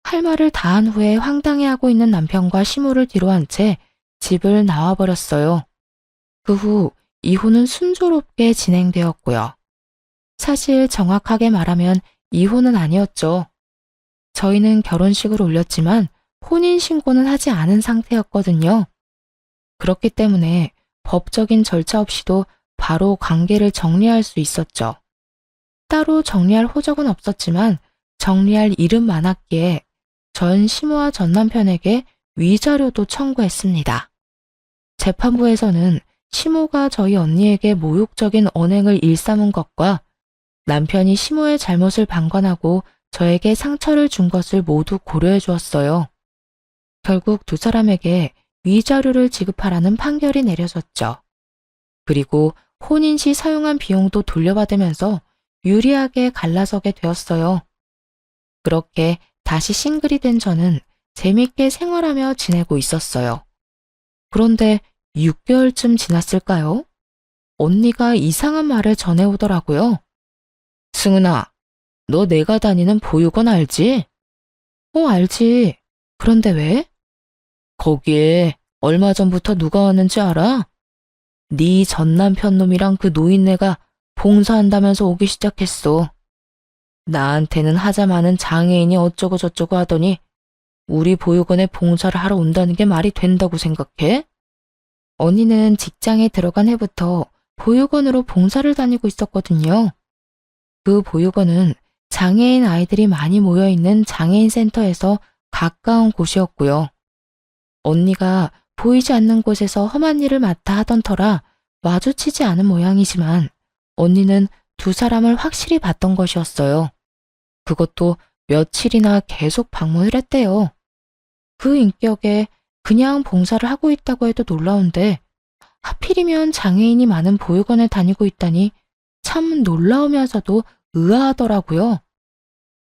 할 말을 다 한 후에 황당해하고 있는 남편과 시모를 뒤로한 채 집을 나와버렸어요. 그 후 이혼은 순조롭게 진행되었고요. 사실 정확하게 말하면 이혼은 아니었죠. 저희는 결혼식을 올렸지만 혼인신고는 하지 않은 상태였거든요. 그렇기 때문에 법적인 절차 없이도 바로 관계를 정리할 수 있었죠. 따로 정리할 호적은 없었지만 정리할 일은 많았기에 전 시모와 전 남편에게 위자료도 청구했습니다. 재판부에서는 시모가 저희 언니에게 모욕적인 언행을 일삼은 것과 남편이 시모의 잘못을 방관하고 저에게 상처를 준 것을 모두 고려해 주었어요. 결국 두 사람에게 위자료를 지급하라는 판결이 내려졌죠. 그리고 혼인 시 사용한 비용도 돌려받으면서 유리하게 갈라서게 되었어요. 그렇게 다시 싱글이 된 저는 재밌게 생활하며 지내고 있었어요. 그런데 6개월쯤 지났을까요? 언니가 이상한 말을 전해오더라고요. 승은아, 너 내가 다니는 보육원 알지? 알지. 그런데 왜? 거기에 얼마 전부터 누가 왔는지 알아? 네 전 남편 놈이랑 그 노인네가 봉사한다면서 오기 시작했어. 나한테는 하자마는 장애인이 어쩌고 저쩌고 하더니 우리 보육원에 봉사를 하러 온다는 게 말이 된다고 생각해? 언니는 직장에 들어간 해부터 보육원으로 봉사를 다니고 있었거든요. 그 보육원은 장애인 아이들이 많이 모여있는 장애인 센터에서 가까운 곳이었고요. 언니가 보이지 않는 곳에서 험한 일을 맡아 하던 터라 마주치지 않은 모양이지만 언니는 두 사람을 확실히 봤던 것이었어요. 그것도 며칠이나 계속 방문을 했대요. 그 인격에 그냥 봉사를 하고 있다고 해도 놀라운데 하필이면 장애인이 많은 보육원에 다니고 있다니 참 놀라우면서도 의아하더라고요.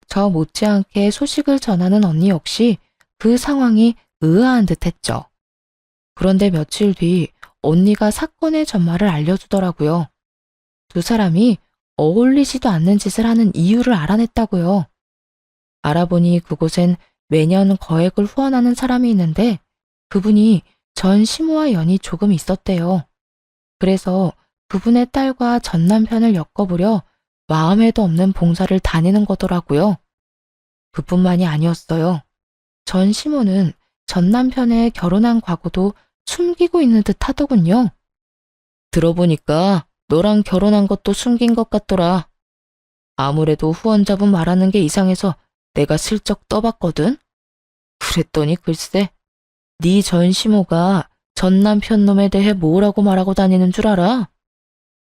저 못지않게 소식을 전하는 언니 역시 그 상황이 의아한 듯했죠. 그런데 며칠 뒤 언니가 사건의 전말을 알려주더라고요. 두 사람이 어울리지도 않는 짓을 하는 이유를 알아냈다고요. 알아보니 그곳엔 매년 거액을 후원하는 사람이 있는데 그분이 전 시모와 연이 조금 있었대요. 그래서 그분의 딸과 전 남편을 엮어보려 마음에도 없는 봉사를 다니는 거더라고요. 그뿐만이 아니었어요. 전 시모는 전 남편의 결혼한 과거도 숨기고 있는 듯 하더군요. 들어보니까 너랑 결혼한 것도 숨긴 것 같더라. 아무래도 후원자분 말하는 게 이상해서 내가 슬쩍 떠봤거든. 그랬더니 글쎄, 네 전 시모가 전 남편 놈에 대해 뭐라고 말하고 다니는 줄 알아?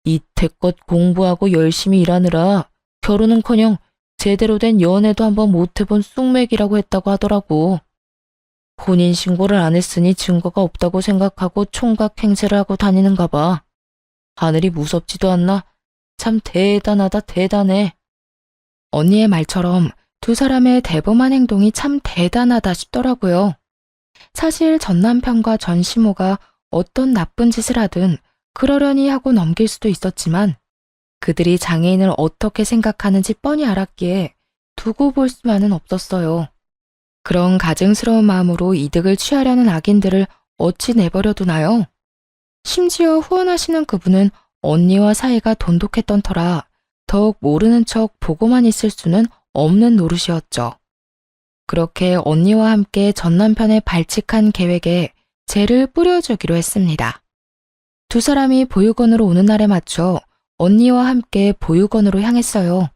이태껏 공부하고 열심히 일하느라 결혼은커녕 제대로 된 연애도 한번 못 해본 쑥맥이라고 했다고 하더라고. 혼인신고를 안 했으니 증거가 없다고 생각하고 총각 행세를 하고 다니는가 봐. 하늘이 무섭지도 않나? 참 대단하다 대단해. 언니의 말처럼 두 사람의 대범한 행동이 참 대단하다 싶더라고요. 사실 전 남편과 전 시모가 어떤 나쁜 짓을 하든 그러려니 하고 넘길 수도 있었지만 그들이 장애인을 어떻게 생각하는지 뻔히 알았기에 두고 볼 수만은 없었어요. 그런 가증스러운 마음으로 이득을 취하려는 악인들을 어찌 내버려 두나요? 심지어 후원하시는 그분은 언니와 사이가 돈독했던 터라 더욱 모르는 척 보고만 있을 수는 없는 노릇이었죠. 그렇게 언니와 함께 전 남편의 발칙한 계획에 죄를 뿌려주기로 했습니다. 두 사람이 보육원으로 오는 날에 맞춰 언니와 함께 보육원으로 향했어요.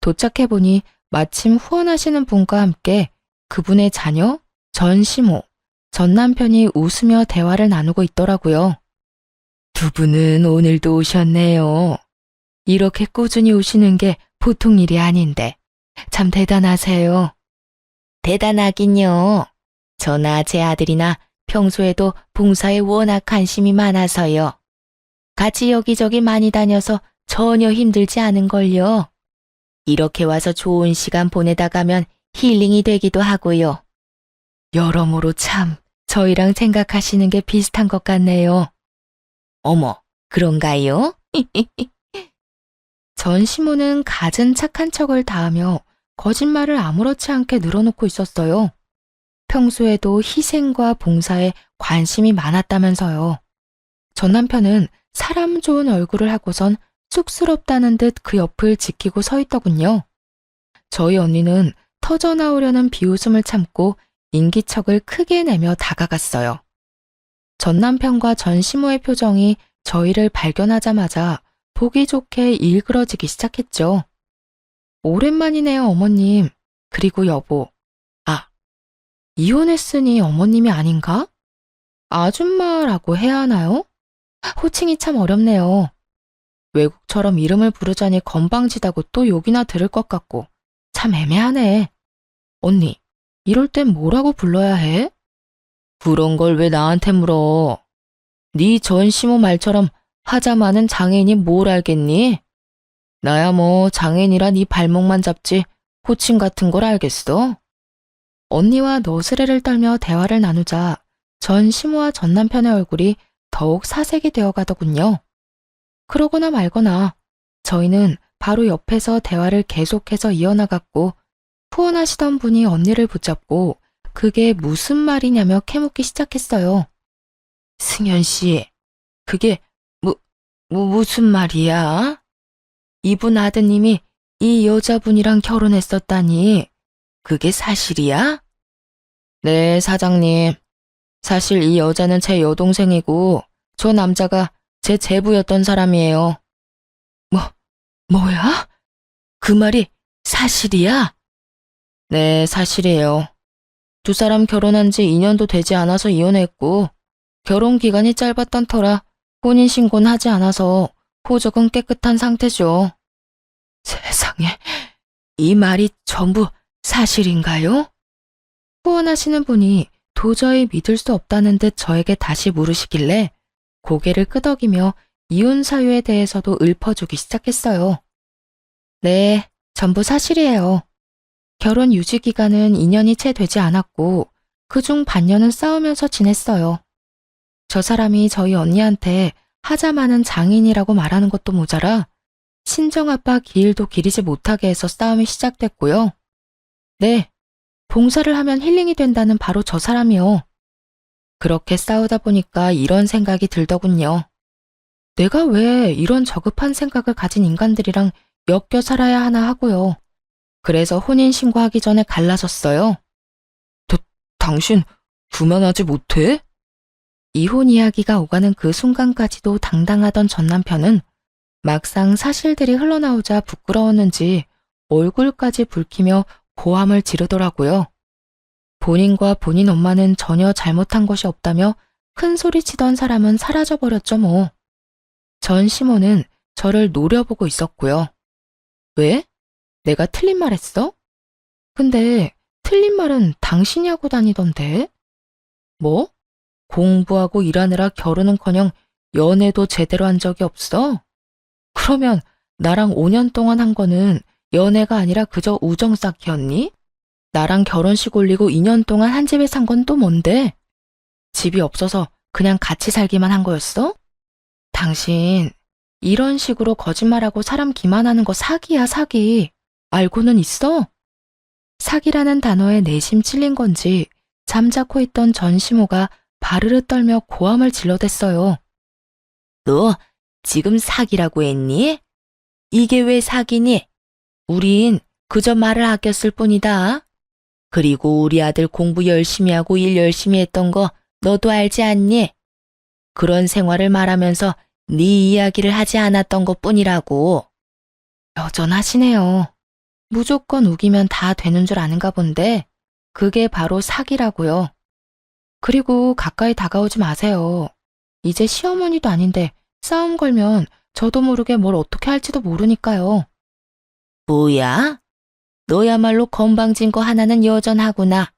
도착해보니 마침 후원하시는 분과 함께 그분의 자녀, 전 시모, 전 남편이 웃으며 대화를 나누고 있더라고요. 두 분은 오늘도 오셨네요. 이렇게 꾸준히 오시는 게 보통 일이 아닌데 참 대단하세요. 대단하긴요. 저나 제 아들이나 평소에도 봉사에 워낙 관심이 많아서요. 같이 여기저기 많이 다녀서 전혀 힘들지 않은걸요. 이렇게 와서 좋은 시간 보내다 가면 힐링이 되기도 하고요. 여러모로 참 저희랑 생각하시는 게 비슷한 것 같네요. 어머, 그런가요? 전시모는 갖은 착한 척을 다하며 거짓말을 아무렇지 않게 늘어놓고 있었어요. 평소에도 희생과 봉사에 관심이 많았다면서요. 전 남편은 사람 좋은 얼굴을 하고선 쑥스럽다는 듯 그 옆을 지키고 서 있더군요. 저희 언니는 터져나오려는 비웃음을 참고 인기척을 크게 내며 다가갔어요. 전 남편과 전 시모의 표정이 저희를 발견하자마자 보기 좋게 일그러지기 시작했죠. 오랜만이네요, 어머님. 그리고 여보. 아, 이혼했으니 어머님이 아닌가? 아줌마라고 해야 하나요? 호칭이 참 어렵네요. 외국처럼 이름을 부르자니 건방지다고 또 욕이나 들을 것 같고 참 애매하네. 언니, 이럴 땐 뭐라고 불러야 해? 그런 걸 왜 나한테 물어? 네 전시모 말처럼 하자 많은 장애인이 뭘 알겠니? 나야 뭐 장애인이라 네 발목만 잡지 호칭 같은 걸 알겠어? 언니와 너스레를 떨며 대화를 나누자 전 시모와 전 남편의 얼굴이 더욱 사색이 되어 가더군요. 그러거나 말거나 저희는 바로 옆에서 대화를 계속해서 이어나갔고 후원하시던 분이 언니를 붙잡고 그게 무슨 말이냐며 캐묻기 시작했어요. 승현 씨, 그게 무슨 말이야? 이분 아드님이 이 여자분이랑 결혼했었다니 그게 사실이야? 네, 사장님. 사실 이 여자는 제 여동생이고 저 남자가 제 제부였던 사람이에요. 뭐야? 그 말이 사실이야? 네, 사실이에요. 두 사람 결혼한 지 2년도 되지 않아서 이혼했고 결혼 기간이 짧았던 터라 혼인신고는 하지 않아서 호적은 깨끗한 상태죠. 세상에, 이 말이 전부 사실인가요? 후원하시는 분이 도저히 믿을 수 없다는 듯 저에게 다시 물으시길래 고개를 끄덕이며 이혼 사유에 대해서도 읊어주기 시작했어요. 네, 전부 사실이에요. 결혼 유지 기간은 2년이 채 되지 않았고 그중 반년은 싸우면서 지냈어요. 저 사람이 저희 언니한테 하자 많은 장인이라고 말하는 것도 모자라 친정아빠 기일도 기리지 못하게 해서 싸움이 시작됐고요. 네, 봉사를 하면 힐링이 된다는 바로 저 사람이요. 그렇게 싸우다 보니까 이런 생각이 들더군요. 내가 왜 이런 저급한 생각을 가진 인간들이랑 엮여 살아야 하나 하고요. 그래서 혼인신고하기 전에 갈라섰어요. 당신 그만하지 못해? 이혼 이야기가 오가는 그 순간까지도 당당하던 전 남편은 막상 사실들이 흘러나오자 부끄러웠는지 얼굴까지 붉히며 고함을 지르더라고요. 본인과 본인 엄마는 전혀 잘못한 것이 없다며 큰 소리치던 사람은 사라져버렸죠 뭐. 전 시모는 저를 노려보고 있었고요. 왜? 내가 틀린 말 했어? 근데 틀린 말은 당신이 하고 다니던데? 뭐? 공부하고 일하느라 결혼은커녕 연애도 제대로 한 적이 없어? 그러면 나랑 5년 동안 한 거는 연애가 아니라 그저 우정 쌓기였니? 나랑 결혼식 올리고 2년 동안 한 집에 산 건 또 뭔데? 집이 없어서 그냥 같이 살기만 한 거였어? 당신 이런 식으로 거짓말하고 사람 기만하는 거 사기야, 사기. 알고는 있어? 사기라는 단어에 내심 찔린 건지 잠자코 있던 전시모가 바르르 떨며 고함을 질러댔어요. 너 지금 사기라고 했니? 이게 왜 사기니? 우린 그저 말을 아꼈을 뿐이다. 그리고 우리 아들 공부 열심히 하고 일 열심히 했던 거 너도 알지 않니? 그런 생활을 말하면서 네 이야기를 하지 않았던 것뿐이라고. 여전하시네요. 무조건 우기면 다 되는 줄 아는가 본데 그게 바로 사기라고요. 그리고 가까이 다가오지 마세요. 이제 시어머니도 아닌데 싸움 걸면 저도 모르게 뭘 어떻게 할지도 모르니까요. 뭐야? 너야말로 건방진 거 하나는 여전하구나.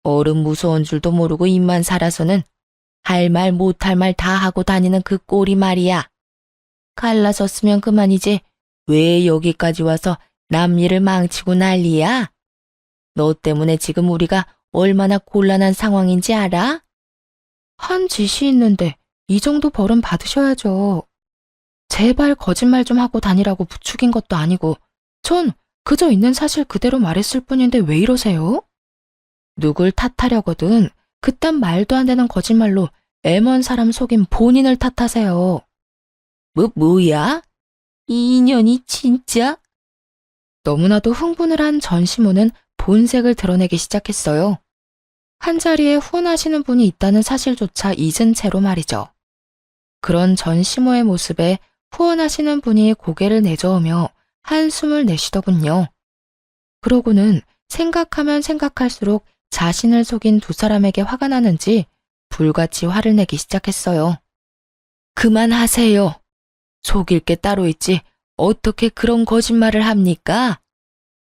어른 무서운 줄도 모르고 입만 살아서는 할 말 못할 말 다 하고 다니는 그 꼴이 말이야. 갈라섰으면 그만이지 왜 여기까지 와서 남 일을 망치고 난리야? 너 때문에 지금 우리가 얼마나 곤란한 상황인지 알아? 한 짓이 있는데 이 정도 벌은 받으셔야죠. 제발 거짓말 좀 하고 다니라고 부추긴 것도 아니고 전 그저 있는 사실 그대로 말했을 뿐인데 왜 이러세요? 누굴 탓하려거든 그딴 말도 안 되는 거짓말로 애먼 사람 속인 본인을 탓하세요. 뭐야? 이 인연이 진짜? 너무나도 흥분을 한 전시모는 본색을 드러내기 시작했어요. 한자리에 후원하시는 분이 있다는 사실조차 잊은 채로 말이죠. 그런 전시모의 모습에 후원하시는 분이 고개를 내저으며 한숨을 내쉬더군요. 그러고는 생각하면 생각할수록 자신을 속인 두 사람에게 화가 나는지 불같이 화를 내기 시작했어요. 그만하세요. 속일 게 따로 있지 어떻게 그런 거짓말을 합니까?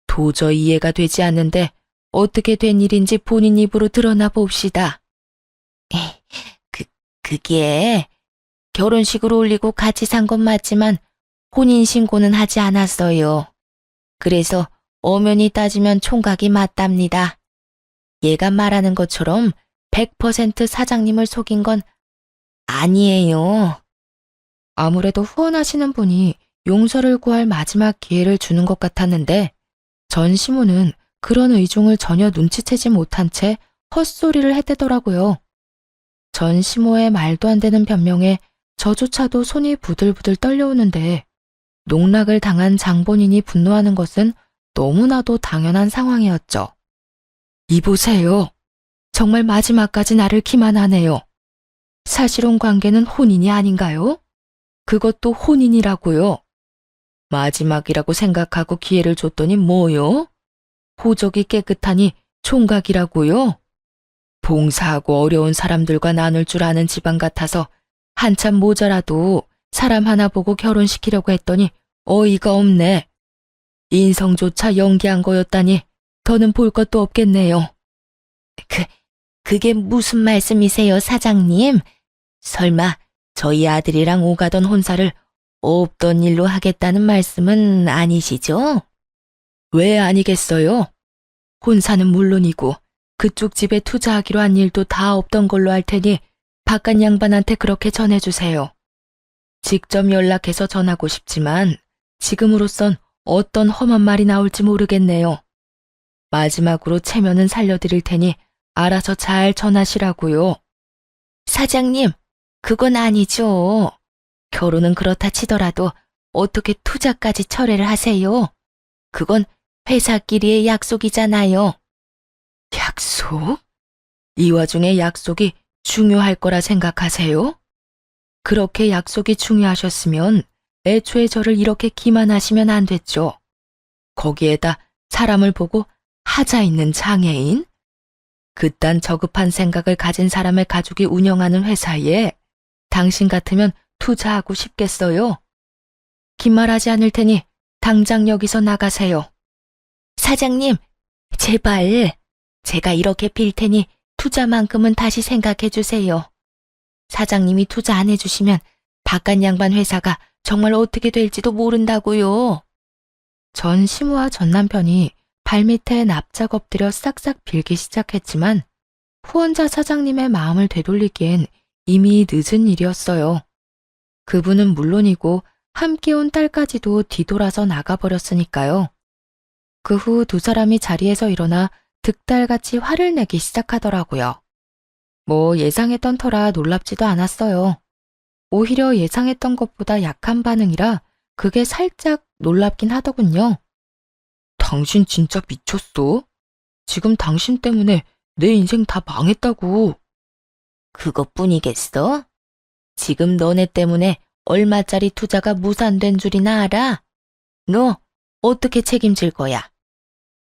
도저히 이해가 되지 않는데 어떻게 된 일인지 본인 입으로 드러나 봅시다. 그게 결혼식을 올리고 같이 산 건 맞지만 혼인신고는 하지 않았어요. 그래서 엄연히 따지면 총각이 맞답니다. 얘가 말하는 것처럼 100% 사장님을 속인 건 아니에요. 아무래도 후원하시는 분이 용서를 구할 마지막 기회를 주는 것 같았는데 전시모는 그런 의중을 전혀 눈치채지 못한 채 헛소리를 했대더라고요. 전시모의 말도 안 되는 변명에 저조차도 손이 부들부들 떨려오는데 농락을 당한 장본인이 분노하는 것은 너무나도 당연한 상황이었죠. 이보세요. 정말 마지막까지 나를 기만하네요. 사실혼 관계는 혼인이 아닌가요? 그것도 혼인이라고요. 마지막이라고 생각하고 기회를 줬더니 뭐요? 호적이 깨끗하니 총각이라고요? 봉사하고 어려운 사람들과 나눌 줄 아는 집안 같아서 한참 모자라도 사람 하나 보고 결혼시키려고 했더니 어이가 없네. 인성조차 연기한 거였다니 더는 볼 것도 없겠네요. 그게 무슨 말씀이세요, 사장님? 설마 저희 아들이랑 오가던 혼사를 없던 일로 하겠다는 말씀은 아니시죠? 왜 아니겠어요? 혼사는 물론이고 그쪽 집에 투자하기로 한 일도 다 없던 걸로 할 테니 바깥 양반한테 그렇게 전해주세요. 직접 연락해서 전하고 싶지만 지금으로선 어떤 험한 말이 나올지 모르겠네요. 마지막으로 체면은 살려드릴 테니 알아서 잘 전하시라고요. 사장님, 그건 아니죠. 결혼은 그렇다 치더라도 어떻게 투자까지 철회를 하세요? 그건 회사끼리의 약속이잖아요. 약속? 이 와중에 약속이 중요할 거라 생각하세요? 그렇게 약속이 중요하셨으면 애초에 저를 이렇게 기만하시면 안 됐죠. 거기에다 사람을 보고 하자 있는 장애인? 그딴 저급한 생각을 가진 사람의 가족이 운영하는 회사에 당신 같으면 투자하고 싶겠어요? 긴 말하지 않을 테니 당장 여기서 나가세요. 사장님, 제발 제가 이렇게 빌 테니 투자만큼은 다시 생각해 주세요. 사장님이 투자 안 해주시면 바깥 양반 회사가 정말 어떻게 될지도 모른다고요. 전 시모와 전 남편이 발밑에 납작 엎드려 싹싹 빌기 시작했지만 후원자 사장님의 마음을 되돌리기엔 이미 늦은 일이었어요. 그분은 물론이고 함께 온 딸까지도 뒤돌아서 나가버렸으니까요. 그 후 두 사람이 자리에서 일어나 득달같이 화를 내기 시작하더라고요. 뭐 예상했던 터라 놀랍지도 않았어요. 오히려 예상했던 것보다 약한 반응이라 그게 살짝 놀랍긴 하더군요. 당신 진짜 미쳤어? 지금 당신 때문에 내 인생 다 망했다고. 그것뿐이겠어? 지금 너네 때문에 얼마짜리 투자가 무산된 줄이나 알아? 너 어떻게 책임질 거야?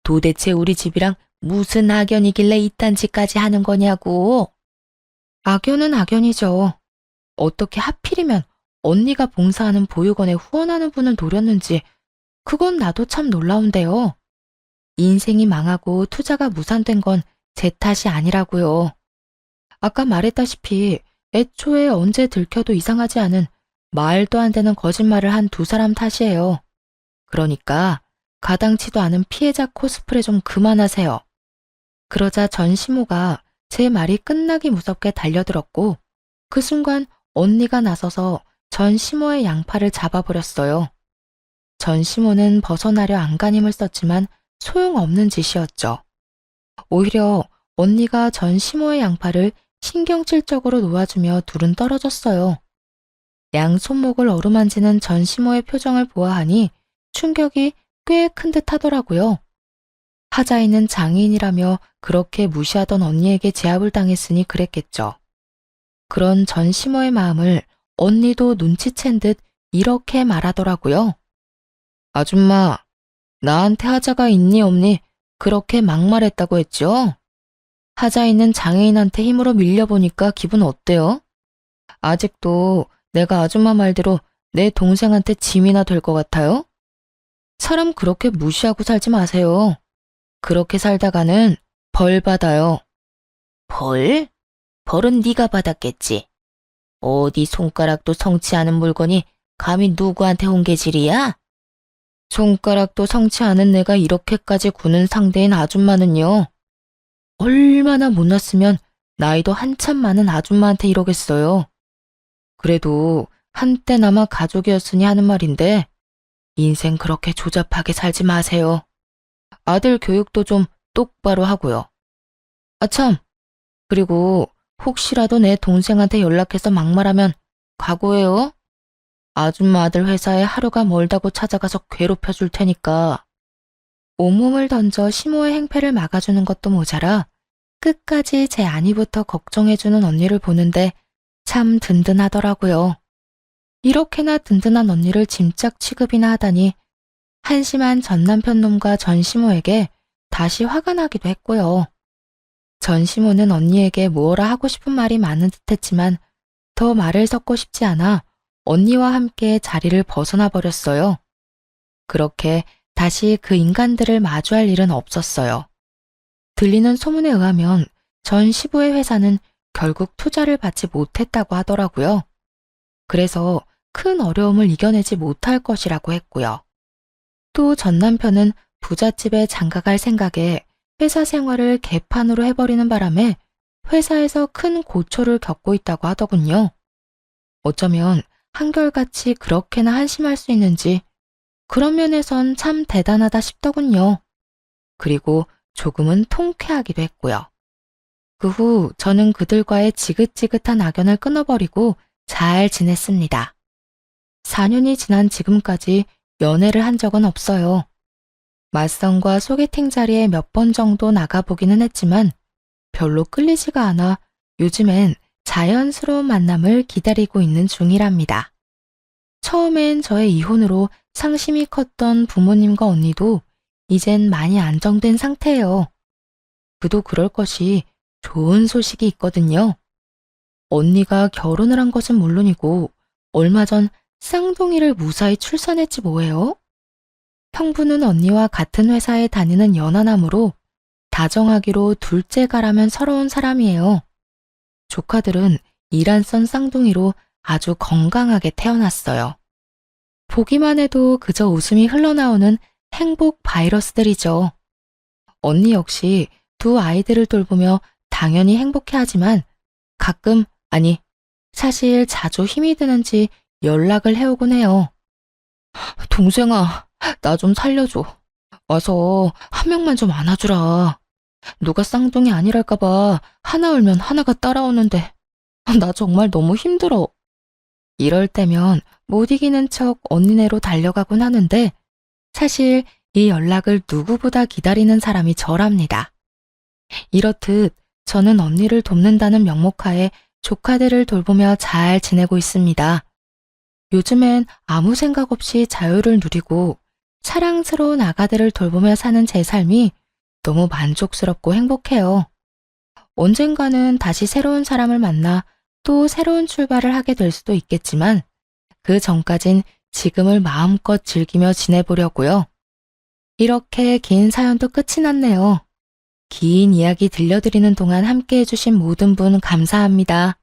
도대체 우리 집이랑 무슨 악연이길래 이딴 짓까지 하는 거냐고. 악연은 악연이죠. 어떻게 하필이면 언니가 봉사하는 보육원에 후원하는 분을 노렸는지 그건 나도 참 놀라운데요. 인생이 망하고 투자가 무산된 건 제 탓이 아니라고요. 아까 말했다시피 애초에 언제 들켜도 이상하지 않은 말도 안 되는 거짓말을 한 두 사람 탓이에요. 그러니까 가당치도 않은 피해자 코스프레 좀 그만하세요. 그러자 전 시모가 제 말이 끝나기 무섭게 달려들었고 그 순간 언니가 나서서 전 시모의 양팔을 잡아버렸어요. 전 시모는 벗어나려 안간힘을 썼지만 소용없는 짓이었죠. 오히려 언니가 전 시모의 양팔을 신경질적으로 놓아주며 둘은 떨어졌어요. 양 손목을 어루만지는 전 시모의 표정을 보아하니 충격이 꽤 큰 듯 하더라고요. 하자이는 장애인이라며 그렇게 무시하던 언니에게 제압을 당했으니 그랬겠죠. 그런 전 시모의 마음을 언니도 눈치챈 듯 이렇게 말하더라고요. 아줌마, 나한테 하자가 있니 없니 그렇게 막말했다고 했죠? 하자이는 장애인한테 힘으로 밀려보니까 기분 어때요? 아직도 내가 아줌마 말대로 내 동생한테 짐이나 될 것 같아요? 사람 그렇게 무시하고 살지 마세요. 그렇게 살다가는 벌 받아요. 벌? 벌은 네가 받았겠지. 어디 손가락도 성치 않은 물건이 감히 누구한테 홍계질이야? 손가락도 성치 않은 내가 이렇게까지 구는 상대인 아줌마는요. 얼마나 못났으면 나이도 한참 많은 아줌마한테 이러겠어요. 그래도 한때나마 가족이었으니 하는 말인데 인생 그렇게 조잡하게 살지 마세요. 아들 교육도 좀 똑바로 하고요. 아참, 그리고 혹시라도 내 동생한테 연락해서 막말하면 각오해요. 아줌마 아들 회사에 하루가 멀다고 찾아가서 괴롭혀줄 테니까. 온몸을 던져 시모의 행패를 막아주는 것도 모자라 끝까지 제 안위부터 걱정해주는 언니를 보는데 참 든든하더라고요. 이렇게나 든든한 언니를 짐짝 취급이나 하다니 한심한 전 남편 놈과 전 시모에게 다시 화가 나기도 했고요. 전 시모는 언니에게 뭐라 하고 싶은 말이 많은 듯했지만 더 말을 섞고 싶지 않아 언니와 함께 자리를 벗어나 버렸어요. 그렇게 다시 그 인간들을 마주할 일은 없었어요. 들리는 소문에 의하면 전 시부의 회사는 결국 투자를 받지 못했다고 하더라고요. 그래서 큰 어려움을 이겨내지 못할 것이라고 했고요. 또 전 남편은 부잣집에 장가갈 생각에 회사 생활을 개판으로 해버리는 바람에 회사에서 큰 고초를 겪고 있다고 하더군요. 어쩌면 한결같이 그렇게나 한심할 수 있는지 그런 면에선 참 대단하다 싶더군요. 그리고 조금은 통쾌하기도 했고요. 그 후 저는 그들과의 지긋지긋한 악연을 끊어버리고 잘 지냈습니다. 4년이 지난 지금까지 연애를 한 적은 없어요. 맞선과 소개팅 자리에 몇 번 정도 나가보기는 했지만 별로 끌리지가 않아 요즘엔 자연스러운 만남을 기다리고 있는 중이랍니다. 처음엔 저의 이혼으로 상심이 컸던 부모님과 언니도 이젠 많이 안정된 상태예요. 그도 그럴 것이 좋은 소식이 있거든요. 언니가 결혼을 한 것은 물론이고 얼마 전 쌍둥이를 무사히 출산했지 뭐예요? 형부는 언니와 같은 회사에 다니는 연하남으로 다정하기로 둘째가라면 서러운 사람이에요. 조카들은 이란선 쌍둥이로 아주 건강하게 태어났어요. 보기만 해도 그저 웃음이 흘러나오는 행복 바이러스들이죠. 언니 역시 두 아이들을 돌보며 당연히 행복해하지만 가끔, 아니, 사실 자주 힘이 드는지 연락을 해오곤 해요. 동생아, 나 좀 살려줘. 와서 한 명만 좀 안아주라. 누가 쌍둥이 아니랄까봐 하나 울면 하나가 따라오는데 나 정말 너무 힘들어. 이럴 때면 못 이기는 척 언니네로 달려가곤 하는데 사실 이 연락을 누구보다 기다리는 사람이 저랍니다. 이렇듯 저는 언니를 돕는다는 명목하에 조카들을 돌보며 잘 지내고 있습니다. 요즘엔 아무 생각 없이 자유를 누리고 사랑스러운 아가들을 돌보며 사는 제 삶이 너무 만족스럽고 행복해요. 언젠가는 다시 새로운 사람을 만나 또 새로운 출발을 하게 될 수도 있겠지만 그 전까진 지금을 마음껏 즐기며 지내보려고요. 이렇게 긴 사연도 끝이 났네요. 긴 이야기 들려드리는 동안 함께 해주신 모든 분 감사합니다.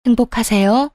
행복하세요.